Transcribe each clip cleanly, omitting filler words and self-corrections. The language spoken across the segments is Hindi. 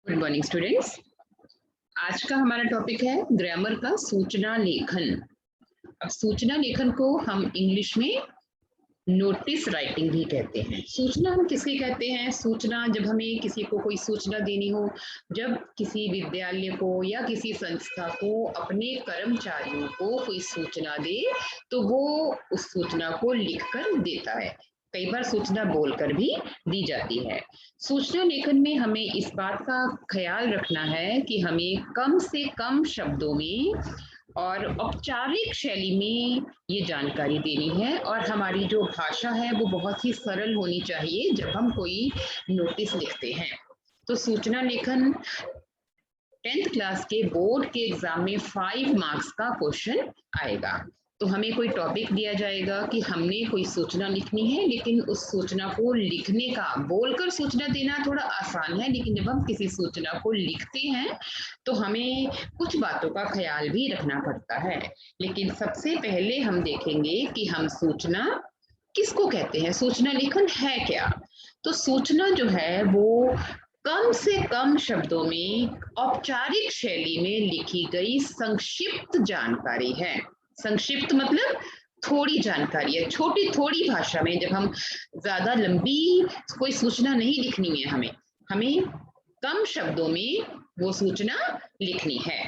Good morning students. आज का हमारा टॉपिक है ग्रामर का सूचना लेखन। अब सूचना लेखन को हम इंग्लिश में नोटिस राइटिंग भी कहते हैं। सूचना हम किसे कहते हैं? सूचना जब हमें किसी को कोई सूचना देनी हो, जब किसी विद्यालय को या किसी संस्था को अपने कर्मचारियों को कोई सूचना दे तो वो उस सूचना को लिखकर देता है। कई बार सूचना बोलकर भी दी जाती है। सूचना लेखन में हमें इस बात का ख्याल रखना है कि हमें कम से कम शब्दों में और औपचारिक शैली में ये जानकारी देनी है, और हमारी जो भाषा है वो बहुत ही सरल होनी चाहिए जब हम कोई नोटिस लिखते हैं। तो सूचना लेखन 10th क्लास के बोर्ड के एग्जाम में 5 मार्क्स का क्वेश्चन आएगा। तो हमें कोई टॉपिक दिया जाएगा कि हमने कोई सूचना लिखनी है, लेकिन उस सूचना को लिखने का, बोलकर सूचना देना थोड़ा आसान है, लेकिन जब हम किसी सूचना को लिखते हैं तो हमें कुछ बातों का ख्याल भी रखना पड़ता है। लेकिन सबसे पहले हम देखेंगे कि हम सूचना किसको कहते हैं, सूचना लेखन है क्या। तो सूचना जो है वो कम से कम शब्दों में औपचारिक शैली में लिखी गई संक्षिप्त जानकारी है। संक्षिप्त मतलब थोड़ी जानकारी है, छोटी थोड़ी भाषा में। जब हम ज्यादा लंबी कोई सूचना नहीं लिखनी है, हमें हमें कम शब्दों में वो सूचना लिखनी है।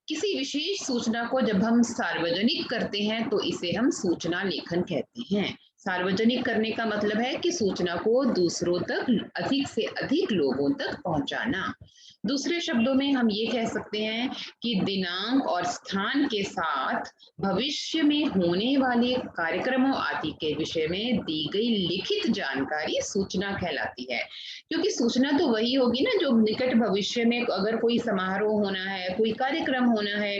किसी विशेष सूचना को जब हम सार्वजनिक करते हैं तो इसे हम सूचना लेखन कहते हैं। सार्वजनिक करने का मतलब है कि सूचना को दूसरों तक, अधिक से अधिक लोगों तक पहुंचाना। दूसरे शब्दों में हम ये कह सकते हैं कि दिनांक और स्थान के साथ भविष्य में होने वाले कार्यक्रमों आदि के विषय में दी गई लिखित जानकारी सूचना कहलाती है। क्योंकि सूचना तो वही होगी ना जो निकट भविष्य में अगर कोई समारोह होना है, कोई कार्यक्रम होना है,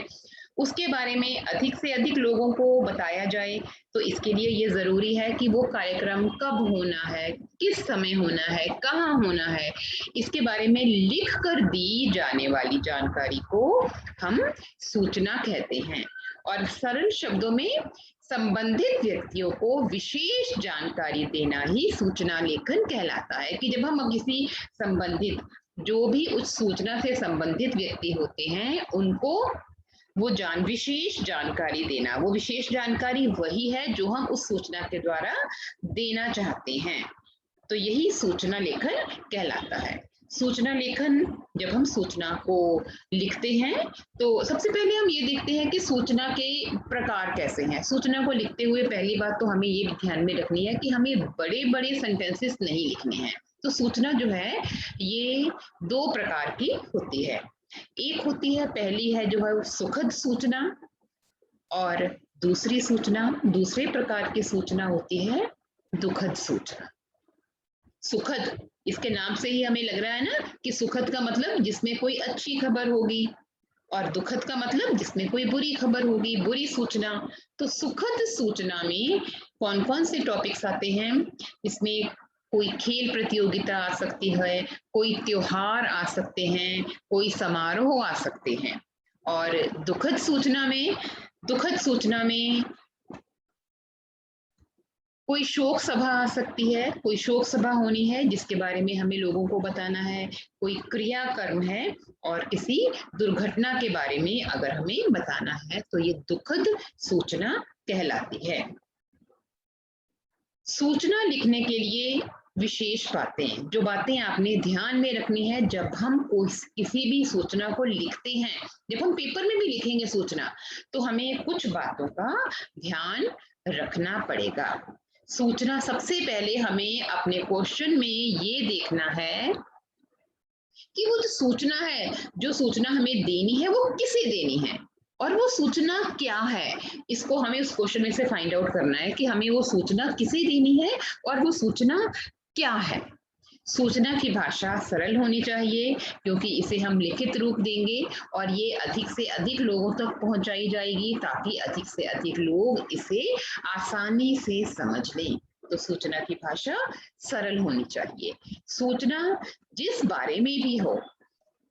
उसके बारे में अधिक से अधिक लोगों को बताया जाए। तो इसके लिए ये जरूरी है कि वो कार्यक्रम कब होना है, किस समय होना है, कहाँ होना है, इसके बारे में लिख कर दी जाने वाली जानकारी को हम सूचना कहते हैं। और सरल शब्दों में संबंधित व्यक्तियों को विशेष जानकारी देना ही सूचना लेखन कहलाता है। कि जब हम किसी संबंधित, जो भी उस सूचना से संबंधित व्यक्ति होते हैं, उनको वो विशेष जानकारी देना, वो विशेष जानकारी वही है जो हम उस सूचना के द्वारा देना चाहते हैं। तो यही सूचना लेखन कहलाता है। सूचना लेखन, जब हम सूचना को लिखते हैं तो सबसे पहले हम ये देखते हैं कि सूचना के प्रकार कैसे हैं। सूचना को लिखते हुए पहली बात तो हमें ये ध्यान में रखनी है कि हमें बड़े बड़े सेंटेंसेस नहीं लिखने हैं। तो सूचना जो है ये 2 प्रकार की होती है। एक होती है, पहली है जो है सुखद सूचना, और दूसरी सूचना, दूसरे प्रकार की सूचना होती है दुखद सूचना। सुखद, इसके नाम से ही हमें लग रहा है ना कि सुखद का मतलब जिसमें कोई अच्छी खबर होगी, और दुखद का मतलब जिसमें कोई बुरी खबर होगी, बुरी सूचना। तो सुखद सूचना में कौन कौन से टॉपिक्स आते हैं? इसमें कोई खेल प्रतियोगिता आ सकती है, कोई त्योहार आ सकते हैं, कोई समारोह आ सकते हैं। और दुखद सूचना में कोई शोक सभा आ सकती है, कोई शोक सभा होनी है जिसके बारे में हमें लोगों को बताना है, कोई क्रियाकर्म है, और किसी दुर्घटना के बारे में अगर हमें बताना है तो ये दुखद सूचना कहलाती है। सूचना लिखने के लिए विशेष बातें, जो बातें आपने ध्यान में रखनी है जब हम किसी भी सूचना को लिखते हैं, जब हम पेपर में भी लिखेंगे सूचना, तो हमें कुछ बातों का ध्यान रखना पड़ेगा। सूचना, सबसे पहले हमें अपने क्वेश्चन में ये देखना है कि वो जो सूचना है, जो सूचना हमें देनी है, वो किसे देनी है और वो सूचना क्या है। इसको हमें उस क्वेश्चन में से फाइंड आउट करना है कि हमें वो सूचना किसे देनी है और वो सूचना क्या है। सूचना की भाषा सरल होनी चाहिए, क्योंकि इसे हम लिखित रूप देंगे और ये अधिक से अधिक लोगों तक पहुंचाई जाएगी, ताकि अधिक से अधिक लोग इसे आसानी से समझ लें। तो सूचना की भाषा सरल होनी चाहिए। सूचना जिस बारे में भी हो,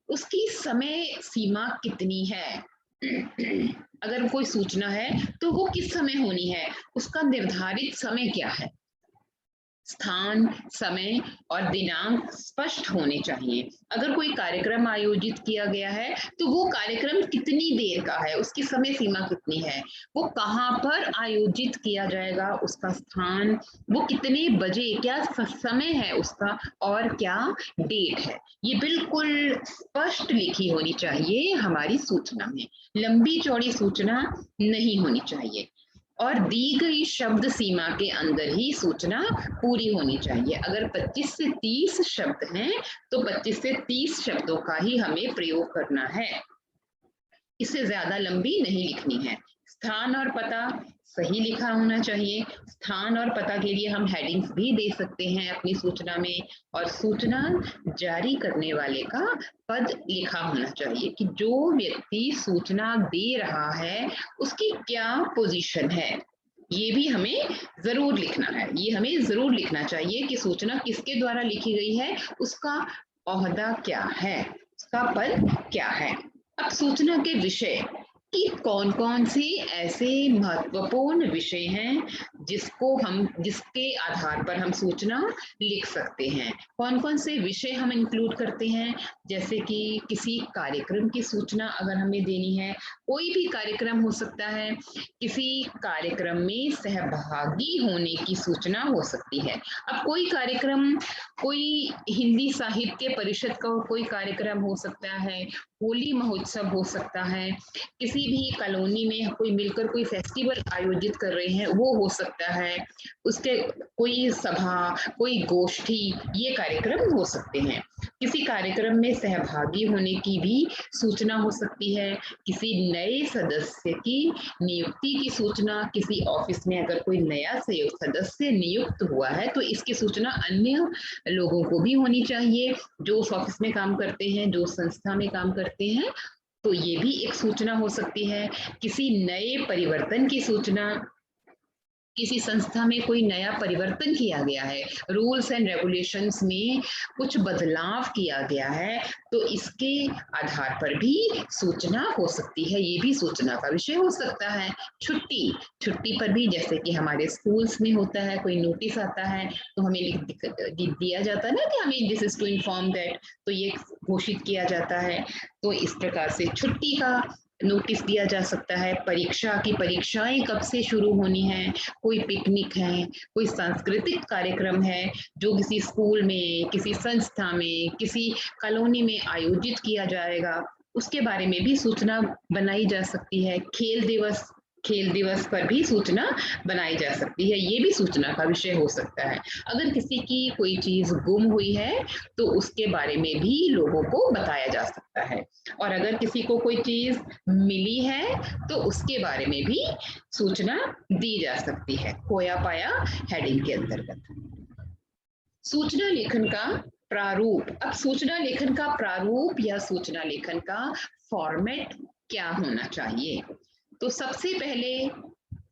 उसकी समय सीमा कितनी है। अगर कोई सूचना है तो वो किस समय होनी है, उसका निर्धारित समय क्या है। स्थान, समय और दिनांक स्पष्ट होने चाहिए। अगर कोई कार्यक्रम आयोजित किया गया है तो वो कार्यक्रम कितनी देर का है, उसकी समय सीमा कितनी है, वो कहाँ पर आयोजित किया जाएगा, उसका स्थान, वो कितने बजे, क्या समय है उसका और क्या डेट है, ये बिल्कुल स्पष्ट लिखी होनी चाहिए हमारी सूचना में। लंबी चौड़ी सूचना नहीं होनी चाहिए और दी गई शब्द सीमा के अंदर ही सूचना पूरी होनी चाहिए। अगर 25 से 30 शब्द हैं तो 25 से 30 शब्दों का ही हमें प्रयोग करना है, इससे ज्यादा लंबी नहीं लिखनी है। स्थान और पता सही लिखा होना चाहिए। स्थान और पता के लिए हम हेडिंग्स भी दे सकते हैं अपनी सूचना में, और सूचना जारी करने वाले का पद लिखा होना चाहिए कि जो व्यक्ति सूचना दे रहा है उसकी क्या पोजीशन है, ये भी हमें जरूर लिखना है। ये हमें जरूर लिखना चाहिए कि सूचना किसके द्वारा लिखी गई है, उसका ओहदा क्या है, उसका पद क्या है। अब सूचना के विषय कि कौन कौन से ऐसे महत्वपूर्ण विषय हैं जिसके आधार पर हम सूचना लिख सकते हैं। कौन कौन से विषय हम इंक्लूड करते हैं, जैसे कि किसी कार्यक्रम की सूचना अगर हमें देनी है, कोई भी कार्यक्रम हो सकता है, किसी कार्यक्रम में सहभागी होने की सूचना हो सकती है। अब कोई कार्यक्रम, कोई हिंदी साहित्य परिषद का कोई कार्यक्रम हो सकता है, होली महोत्सव हो सकता है, किसी भी कॉलोनी में कोई मिलकर कोई फेस्टिवल आयोजित कर रहे हैं वो हो सकता है, उसके कोई सभा, कोई गोष्ठी, ये कार्यक्रम हो सकते हैं। किसी कार्यक्रम में सहभागी होने की भी सूचना हो सकती है, किसी नए सदस्य की नियुक्ति की सूचना, किसी ऑफिस में अगर कोई नया सदस्य नियुक्त हुआ है तो इसकी सूचना अन्य लोगों को भी होनी चाहिए जो उस ऑफिस में काम करते हैं, जो संस्था में काम करते हैं, तो ये भी एक सूचना हो सकती है। किसी नए परिवर्तन की सूचना, किसी संस्था में कोई नया परिवर्तन किया गया है, रूल्स एंड रेगुलेशंस में कुछ बदलाव किया गया है, तो इसके आधार पर भी सूचना हो सकती है, ये भी सूचना का विषय हो सकता है। छुट्टी, छुट्टी पर भी जैसे कि हमारे स्कूल्स में होता है, कोई नोटिस आता है तो हमें दिया जाता है ना कि हमें this is to inform that, तो ये घोषित किया जाता है। तो इस प्रकार से छुट्टी का नोटिस दिया जा सकता है। परीक्षा की परीक्षाएं कब से शुरू होनी है, कोई पिकनिक है, कोई सांस्कृतिक कार्यक्रम है जो किसी स्कूल में, किसी संस्था में, किसी कॉलोनी में आयोजित किया जाएगा, उसके बारे में भी सूचना बनाई जा सकती है। खेल दिवस पर भी सूचना बनाई जा सकती है, ये भी सूचना का विषय हो सकता है। अगर किसी की कोई चीज गुम हुई है तो उसके बारे में भी लोगों को बताया जा सकता है, और अगर किसी को कोई चीज मिली है तो उसके बारे में भी सूचना दी जा सकती है, खोया पाया हेडिंग के अंतर्गत। सूचना लेखन का प्रारूप। अब सूचना लेखन का प्रारूप या सूचना लेखन का फॉर्मेट क्या होना चाहिए, तो सबसे पहले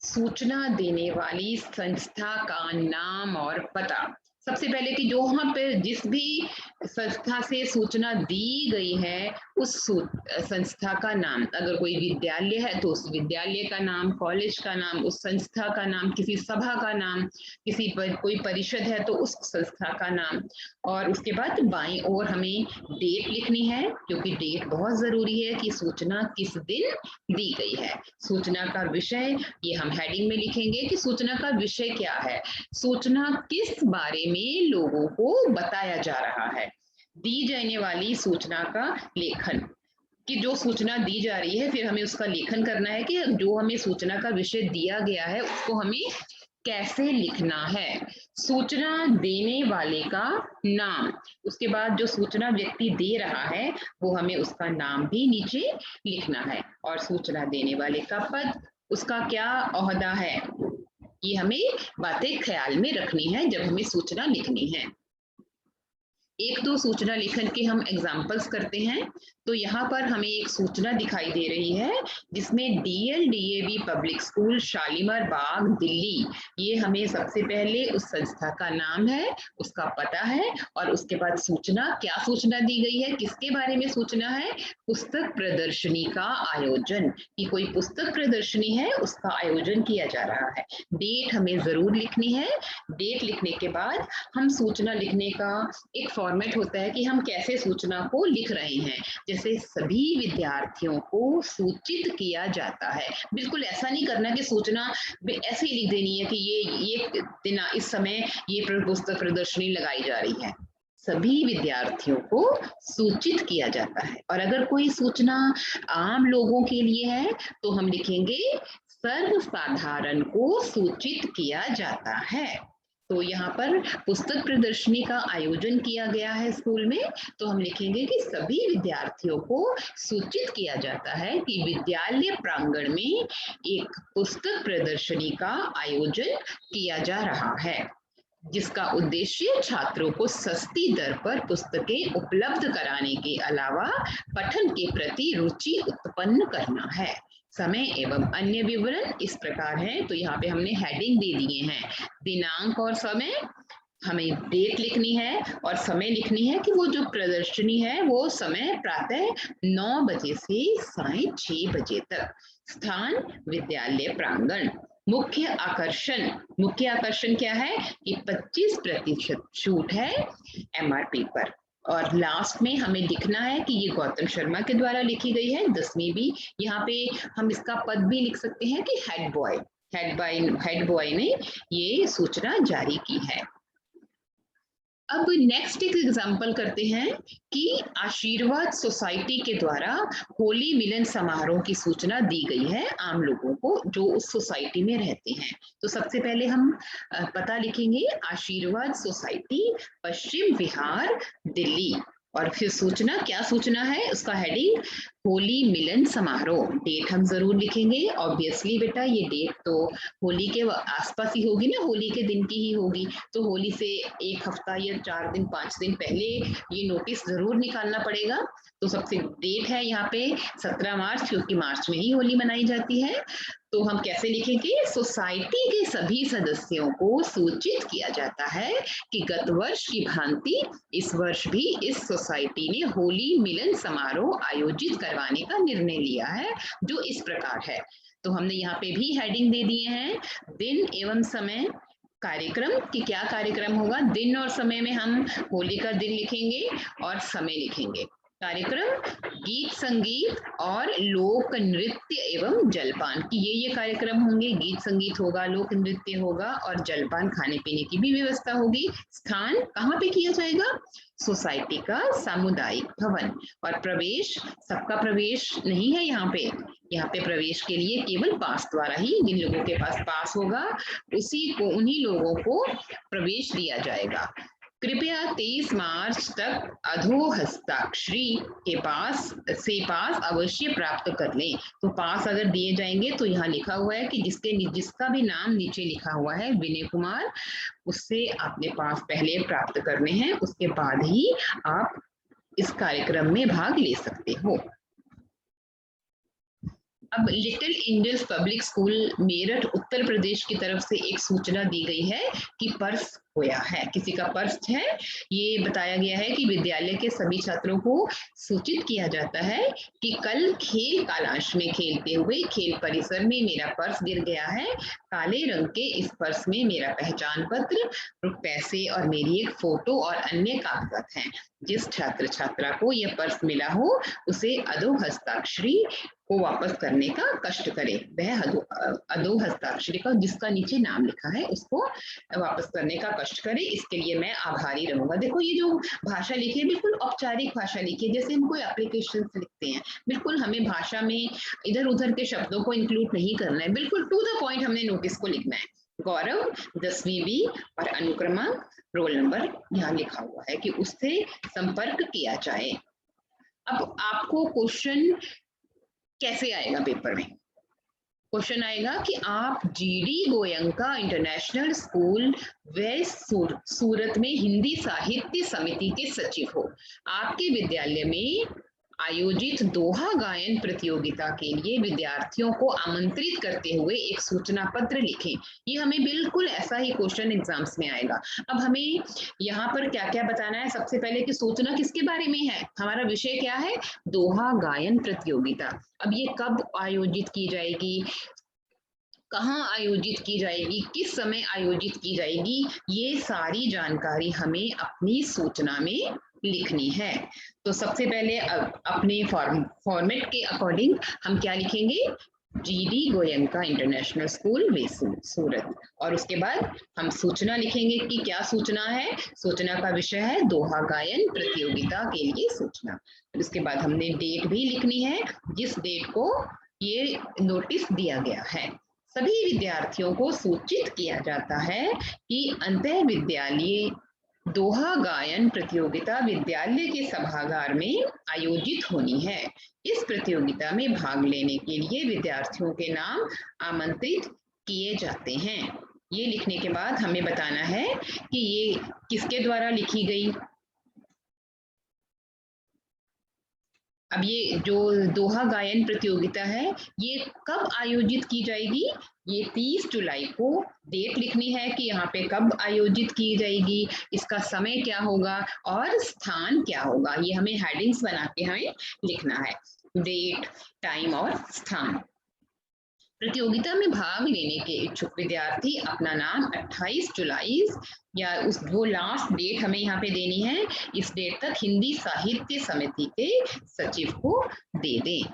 सूचना देने वाली संस्था का नाम और पता। सबसे पहले कि जो वहां पे जिस भी संस्था से सूचना दी गई है उस संस्था का नाम, अगर कोई विद्यालय है तो उस विद्यालय का नाम, कॉलेज का नाम, उस संस्था का नाम, किसी सभा का नाम, कोई परिषद है तो उस संस्था का नाम, और उसके बाद बाईं ओर हमें डेट लिखनी है, क्योंकि डेट बहुत जरूरी है कि सूचना किस दिन दी गई है। सूचना का विषय, ये हम हेडिंग में लिखेंगे कि सूचना का विषय क्या है, सूचना किस बारे में लोगों को बताया जा रहा है। दी जाने वाली सूचना का लेखन, कि जो सूचना दी जा रही है फिर हमें उसका लेखन करना है कि जो हमें सूचना का विषय दिया गया है उसको हमें कैसे लिखना है। सूचना देने वाले का नाम, उसके बाद जो सूचना व्यक्ति दे रहा है वो हमें उसका नाम भी नीचे लिखना है, और सूचना देने वाले का पद, उसका क्या ओहदा है, ये हमें बातें ख्याल में रखनी है जब हमें सूचना लिखनी है। एक दो सूचना लेखन के हम एग्जाम्पल्स करते हैं। तो यहाँ पर हमें एक सूचना दिखाई दे रही है जिसमें DLDAV पब्लिक स्कूल शालीमार बाग दिल्ली, ये हमें सबसे पहले उस संस्था का नाम है, उसका पता है, और उसके बाद सूचना, क्या सूचना दी गई है, किसके बारे में सूचना है, पुस्तक प्रदर्शनी का आयोजन, कि कोई पुस्तक प्रदर्शनी है उसका आयोजन किया जा रहा है। डेट हमें जरूर लिखनी है। डेट लिखने के बाद हम सूचना लिखने का एक फॉर्मेट होता है कि हम कैसे सूचना को लिख रहे हैं। जैसे सभी विद्यार्थियों को सूचित किया जाता है, बिल्कुल ऐसा नहीं करना कि सूचना ऐसे ही लिख देनी है कि ये दिन इस समय ये पुस्तक प्रदर्शनी लगाई जा रही है। सभी विद्यार्थियों को सूचित किया जाता है। और अगर कोई सूचना आम लोगों के लिए है तो हम लिखेंगे सर्वसाधारण को सूचित किया जाता है। तो यहाँ पर पुस्तक प्रदर्शनी का आयोजन किया गया है स्कूल में, तो हम लिखेंगे कि सभी विद्यार्थियों को सूचित किया जाता है कि विद्यालय प्रांगण में एक पुस्तक प्रदर्शनी का आयोजन किया जा रहा है, जिसका उद्देश्य छात्रों को सस्ती दर पर पुस्तकें उपलब्ध कराने के अलावा पठन के प्रति रुचि उत्पन्न करना है। समय एवं अन्य विवरण इस प्रकार है। तो यहाँ पे हमने हेडिंग दे दिए हैं, दिनांक और समय, हमें डेट लिखनी है और समय लिखनी है कि वो जो प्रदर्शनी है वो समय प्रातः 9 बजे से साय 6 बजे तक, स्थान विद्यालय प्रांगण, मुख्य आकर्षण क्या है कि 25% छूट है MRP पर। और लास्ट में हमें लिखना है कि ये गौतम शर्मा के द्वारा लिखी गई है 10वीं भी। यहाँ पे हम इसका पद भी लिख सकते हैं कि हेड बॉय ने ये सूचना जारी की है। अब नेक्स्ट एक एग्जांपल करते हैं कि आशीर्वाद सोसाइटी के द्वारा होली मिलन समारोह की सूचना दी गई है आम लोगों को जो उस सोसाइटी में रहते हैं। तो सबसे पहले हम पता लिखेंगे, आशीर्वाद सोसाइटी, पश्चिम विहार, दिल्ली। और फिर सूचना, क्या सूचना है, उसका हेडिंग होली मिलन समारोह। डेट हम जरूर लिखेंगे, ऑब्वियसली बेटा ये डेट तो होली के आसपास ही होगी ना, होली के दिन की ही होगी। तो होली से 1 हफ्ता या 4 दिन 5 दिन पहले ये नोटिस जरूर निकालना पड़ेगा। तो सबसे डेट है यहाँ पे 17 मार्च, क्योंकि मार्च में ही होली मनाई जाती है। तो हम कैसे लिखेंगे, सोसाइटी के सभी सदस्यों को सूचित किया जाता है कि गत वर्ष की भांति इस वर्ष भी इस सोसाइटी ने होली मिलन समारोह आयोजित करवाने का निर्णय लिया है, जो इस प्रकार है। तो हमने यहाँ पे भी हेडिंग दे दिए हैं, दिन एवं समय, कार्यक्रम कि क्या कार्यक्रम होगा, दिन और समय में हम होली का दिन लिखेंगे और समय लिखेंगे। कार्यक्रम गीत संगीत और लोक नृत्य एवं जलपान की ये कार्यक्रम होंगे, गीत संगीत होगा, लोक नृत्य होगा और जलपान खाने पीने की भी व्यवस्था होगी। स्थान कहाँ पे किया जाएगा, सोसाइटी का सामुदायिक भवन। और प्रवेश, सबका प्रवेश नहीं है यहाँ पे प्रवेश के लिए केवल पास द्वारा ही, जिन लोगों के पास पास होगा उन्हीं लोगों को प्रवेश दिया जाएगा। कृपया 23 मार्च तक अधोहस्ताक्षरी के पास अवश्य प्राप्त कर लें। तो पास अगर दिए जाएंगे तो यहाँ लिखा हुआ है कि जिसका भी नाम नीचे लिखा हुआ है विनय कुमार, उससे आपने पास पहले प्राप्त करने हैं, उसके बाद ही आप इस कार्यक्रम में भाग ले सकते हो। अब Little Angels Public School Meerut Uttar Pradesh की तरफ से एक सूचना दी गई है कि पर्स खोया है, किसी का पर्स है। ये बताया गया है कि विद्यालय के सभी छात्रों को सूचित किया जाता है कि कल खेल कालांश में खेलते हुए खेल परिसर में मेरा पर्स गिर गया है। काले रंग के इस पर्स में मेरा पहचान पत्र, पैसे और मेरी एक फोटो और अन्य कागजात हैं। जिस छात्र छात्रा को यह पर्स मिला हो उसे अधोहस्ताक्षरी को वापस करने का कष्ट करे। वह अधोहस्ताक्षरी का जिसका नीचे नाम लिखा है उसको वापस करने का कष्ट करे, इसके लिए मैं आभारी रहूंगा। देखो ये जो भाषा लिखी है बिल्कुल औपचारिक भाषा लिखी है, जैसे हम कोई एप्लीकेशन लिखते हैं। बिल्कुल हमें भाषा में इधर उधर के शब्दों को इंक्लूड नहीं करना है, बिल्कुल टू द पॉइंट हमने नोटिस को लिखना है। गौरव 10वीं बी और अनुक्रमांक रोल नंबर यहाँ लिखा हुआ है कि उससे संपर्क किया जाए। अब आपको क्वेश्चन कैसे आएगा पेपर में, क्वेश्चन आएगा कि आप GD Goenka International School West Surat में हिंदी साहित्य समिति के सचिव हो। आपके विद्यालय में आयोजित दोहा गायन प्रतियोगिता के लिए विद्यार्थियों को आमंत्रित करते हुए एक सूचना पत्र लिखें। ये हमें बिल्कुल ऐसा ही क्वेश्चन एग्जाम्स में आएगा। अब हमें यहाँ पर क्या क्या बताना है? सबसे पहले कि सूचना किसके बारे में है? हमारा विषय क्या है? दोहा गायन प्रतियोगिता। अब ये कब आयोजित की जाएगी, कहाँ आयोजित की जाएगी, किस समय आयोजित की जाएगी, ये सारी जानकारी हमें अपनी सूचना में लिखनी है। तो सबसे पहले अपने फॉर्मेट के अकॉर्डिंग हम क्या लिखेंगे? जीडी गोयंका इंटरनेशनल स्कूल वेसूर सूरत, और उसके बाद हम सूचना लिखेंगे कि क्या सूचना है। सूचना का विषय है दोहा गायन प्रतियोगिता के लिए सूचना। उसके बाद हमने डेट भी लिखनी है, जिस डेट को ये नोटिस दिया गया है। सभी विद्यार्थियों को सूचित किया जाता है कि अंतः विद्यालय दोहा गायन प्रतियोगिता विद्यालय के सभागार में आयोजित होनी है। इस प्रतियोगिता में भाग लेने के लिए विद्यार्थियों के नाम आमंत्रित किए जाते हैं। ये लिखने के बाद हमें बताना है कि ये किसके द्वारा लिखी गई। अब ये जो दोहा गायन प्रतियोगिता है ये कब आयोजित की जाएगी? ये 30 जुलाई को डेट लिखनी है कि यहाँ पे कब आयोजित की जाएगी, इसका समय क्या होगा और स्थान क्या होगा। ये हमें हेडिंग्स बना के हमें लिखना है, डेट, टाइम और स्थान। प्रतियोगिता में भाग लेने के इच्छुक विद्यार्थी अपना नाम 28 जुलाई या उस वो लास्ट डेट हमें यहाँ पे देनी है, इस डेट तक हिंदी साहित्य समिति के सचिव को दे दें।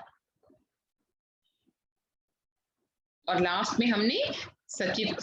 और लास्ट में हमने सचिव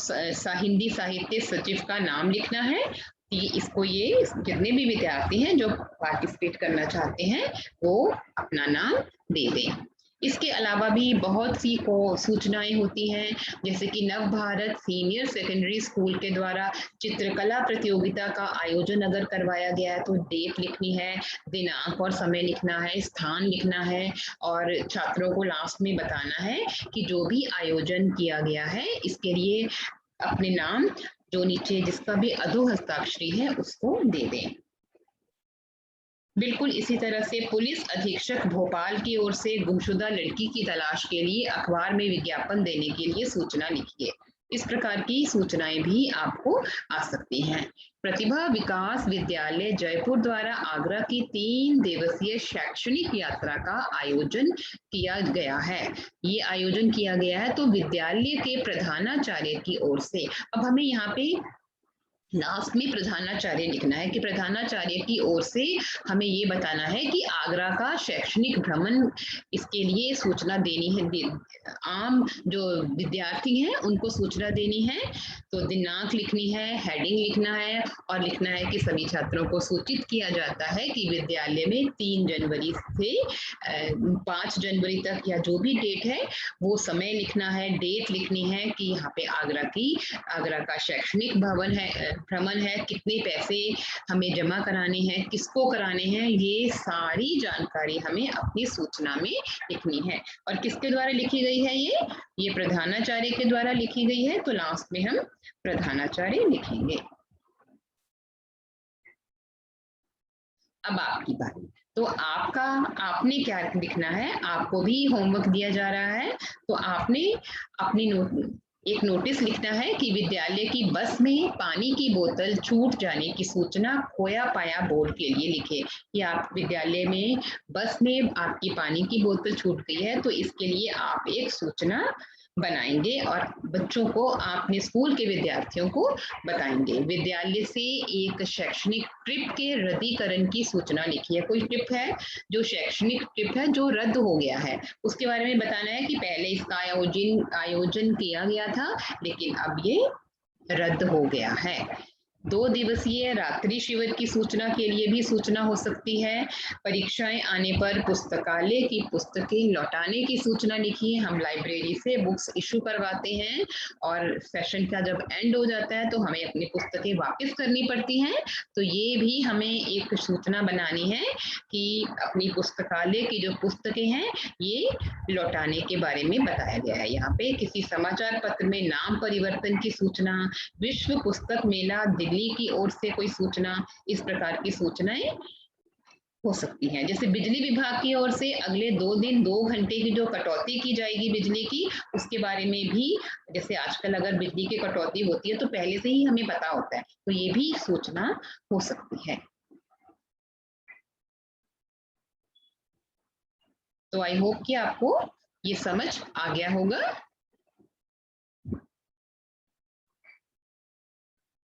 हिंदी साहित्य सचिव का नाम लिखना है कि इसको ये जितने भी विद्यार्थी हैं जो पार्टिसिपेट करना चाहते हैं वो अपना नाम दे दें। इसके अलावा भी बहुत सी सूचनाएं होती हैं, जैसे कि नव भारत सीनियर सेकेंडरी स्कूल के द्वारा चित्रकला प्रतियोगिता का आयोजन अगर करवाया गया है तो डेट लिखनी है, दिनांक और समय लिखना है, स्थान लिखना है, और छात्रों को लास्ट में बताना है कि जो भी आयोजन किया गया है इसके लिए अपने नाम जो नीचे जिसका भी अधो हस्ताक्षरी है उसको दे दें। बिल्कुल इसी तरह से पुलिस अधीक्षक भोपाल की ओर से गुमशुदा लड़की की तलाश के लिए अखबार में विज्ञापन देने के लिए सूचना लिखिए। इस प्रकार की सूचनाएं भी आपको आ सकती हैं। प्रतिभा विकास विद्यालय जयपुर द्वारा आगरा की 3 दिवसीय शैक्षणिक यात्रा का आयोजन किया गया है। ये आयोजन किया गया है तो विद्यालय के प्रधानाचार्य की ओर से। अब हमें यहाँ पे लास्ट में प्रधानाचार्य लिखना है कि प्रधानाचार्य की ओर से हमें ये बताना है कि आगरा का शैक्षणिक भ्रमण, इसके लिए सूचना देनी है। आम जो विद्यार्थी हैं उनको सूचना देनी है, तो दिनांक लिखनी है, हेडिंग लिखना है और लिखना है कि सभी छात्रों को सूचित किया जाता है कि विद्यालय में 3 जनवरी से 5 जनवरी तक या जो भी डेट है वो समय लिखना है, डेट लिखनी है कि यहाँ पे आगरा का शैक्षणिक भ्रमण है, कितने पैसे हमें जमा कराने हैं, किसको कराने हैं, ये सारी जानकारी हमें अपनी सूचना में लिखनी है। और किसके द्वारा लिखी गई है? ये प्रधानाचार्य के द्वारा लिखी गई है, तो लास्ट में हम प्रधानाचार्य लिखेंगे। अब आपकी बारी, तो आपने क्या लिखना है? आपको भी होमवर्क दिया जा रहा है, तो आपने अपनी एक नोटिस लिखना है कि विद्यालय की बस में पानी की बोतल छूट जाने की सूचना खोया पाया बोर्ड के लिए लिखे। कि आप विद्यालय में बस में आपकी पानी की बोतल छूट गई है, तो इसके लिए आप एक सूचना बनाएंगे और बच्चों को, अपने स्कूल के विद्यार्थियों को बताएंगे। विद्यालय से एक शैक्षणिक ट्रिप के रद्दीकरण की सूचना लिखी है। कोई ट्रिप है जो शैक्षणिक ट्रिप है जो रद्द हो गया है, उसके बारे में बताना है कि पहले इसका आयोजन किया गया था लेकिन अब ये रद्द हो गया है। 2 दिवसीय रात्रि शिविर की सूचना के लिए भी सूचना हो सकती है। परीक्षाएं आने पर पुस्तकालय की पुस्तकें लौटाने की सूचना लिखिए। हम लाइब्रेरी से बुक्स इशू करवाते हैं और सेशन का जब एंड हो जाता है तो हमें अपनी पुस्तकें वापस करनी पड़ती हैं। तो ये भी हमें एक सूचना बनानी है कि अपनी पुस्तकालय की जो पुस्तकें हैं ये लौटाने के बारे में बताया गया है। यहाँ पे किसी समाचार पत्र में नाम परिवर्तन की सूचना, विश्व पुस्तक मेला दिल्ली की ओर से कोई सूचना, इस प्रकार की सूचनाएं हो सकती हैं। जैसे बिजली विभाग की ओर से अगले 2 दिन 2 घंटे की जो कटौती की जाएगी बिजली की, उसके बारे में भी, जैसे आजकल अगर बिजली की कटौती होती है तो पहले से ही हमें पता होता है, तो ये भी सूचना हो सकती है। तो आई होप कि आपको ये समझ आ गया होगा।